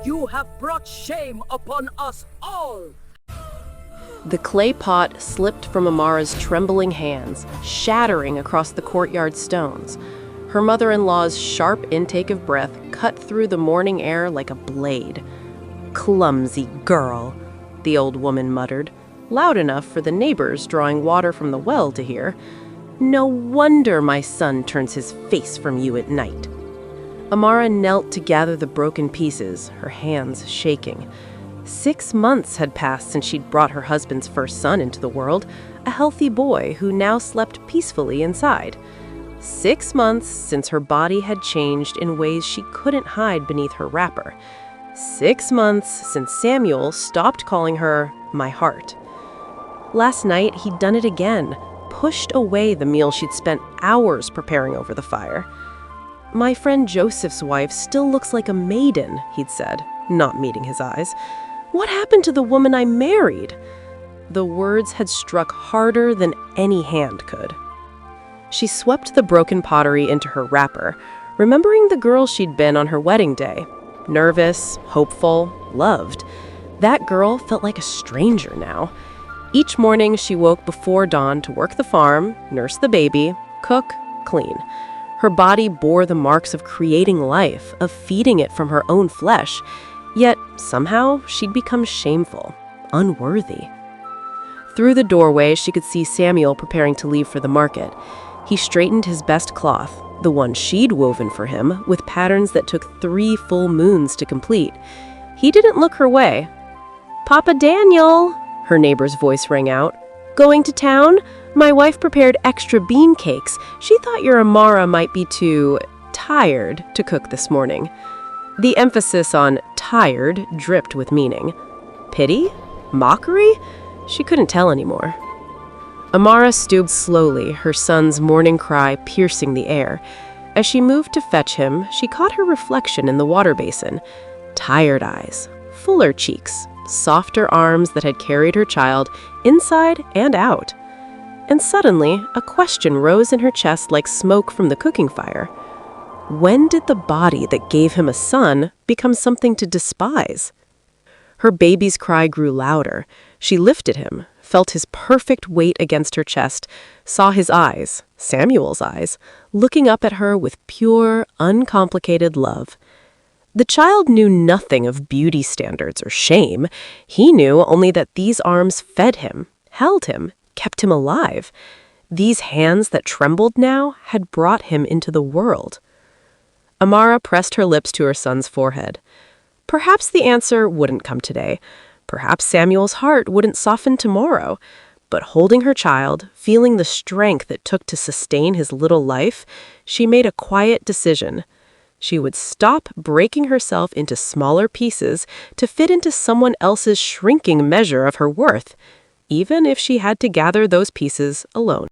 You have brought shame upon us all. The clay pot slipped from Amara's trembling hands, shattering across the courtyard stones. Her mother-in-law's sharp intake of breath cut through the morning air like a blade. "Clumsy girl," the old woman muttered, loud enough for the neighbors drawing water from the well to hear. "No wonder my son turns his face from you at night." Amara knelt to gather the broken pieces, her hands shaking. 6 months had passed since she'd brought her husband's first son into the world, a healthy boy who now slept peacefully inside. 6 months since her body had changed in ways she couldn't hide beneath her wrapper. 6 months since Samuel stopped calling her my heart. Last night, he'd done it again, pushed away the meal she'd spent hours preparing over the fire. "My friend Joseph's wife still looks like a maiden," he'd said, not meeting his eyes. "What happened to the woman I married?" The words had struck harder than any hand could. She swept the broken pottery into her wrapper, remembering the girl she'd been on her wedding day. Nervous, hopeful, loved. That girl felt like a stranger now. Each morning she woke before dawn to work the farm, nurse the baby, cook, clean. Her body bore the marks of creating life, of feeding it from her own flesh. Yet, somehow, she'd become shameful, unworthy. Through the doorway, she could see Samuel preparing to leave for the market. He straightened his best cloth, the one she'd woven for him, with patterns that took 3 full moons to complete. He didn't look her way. "Papa Daniel," her neighbor's voice rang out. "Going to town? My wife prepared extra bean cakes. She thought your Amara might be too tired to cook this morning." The emphasis on tired dripped with meaning. Pity? Mockery? She couldn't tell anymore. Amara stooped slowly, her son's morning cry piercing the air. As she moved to fetch him, she caught her reflection in the water basin. Tired eyes, fuller cheeks, softer arms that had carried her child inside and out. And suddenly, a question rose in her chest like smoke from the cooking fire. When did the body that gave him a son become something to despise? Her baby's cry grew louder. She lifted him, felt his perfect weight against her chest, saw his eyes, Samuel's eyes, looking up at her with pure, uncomplicated love. The child knew nothing of beauty standards or shame. He knew only that these arms fed him, held him, kept him alive. These hands that trembled now had brought him into the world. Amara pressed her lips to her son's forehead. Perhaps the answer wouldn't come today. Perhaps Samuel's heart wouldn't soften tomorrow. But holding her child, feeling the strength it took to sustain his little life, she made a quiet decision. She would stop breaking herself into smaller pieces to fit into someone else's shrinking measure of her worth, even if she had to gather those pieces alone.